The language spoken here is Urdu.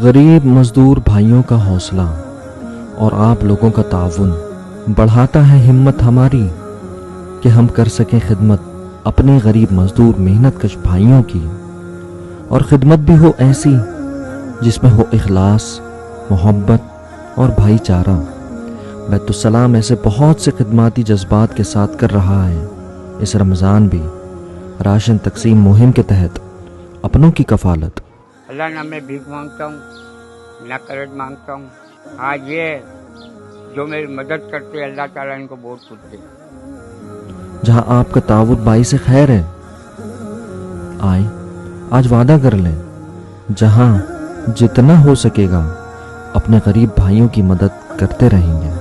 غریب مزدور بھائیوں کا حوصلہ اور آپ لوگوں کا تعاون بڑھاتا ہے ہمت ہماری کہ ہم کر سکیں خدمت اپنے غریب مزدور محنت کش بھائیوں کی، اور خدمت بھی ہو ایسی جس میں ہو اخلاص، محبت اور بھائی چارہ۔ بیت السلام ایسے بہت سے خدماتی جذبات کے ساتھ کر رہا ہے۔ اس رمضان بھی راشن تقسیم مہم کے تحت اپنوں کی کفالت۔ اللہ نہ میں بھیک مانگتا ہوں نہ قرض مانگتا ہوں، آج یہ جو میری مدد کرتے ہیں اللہ تعالیٰ ان کو بہت کچھ دے۔ جہاں آپ کا تعاون باعث خیر ہے، آئیں آج وعدہ کر لیں جہاں جتنا ہو سکے گا اپنے غریب بھائیوں کی مدد کرتے رہیں گے۔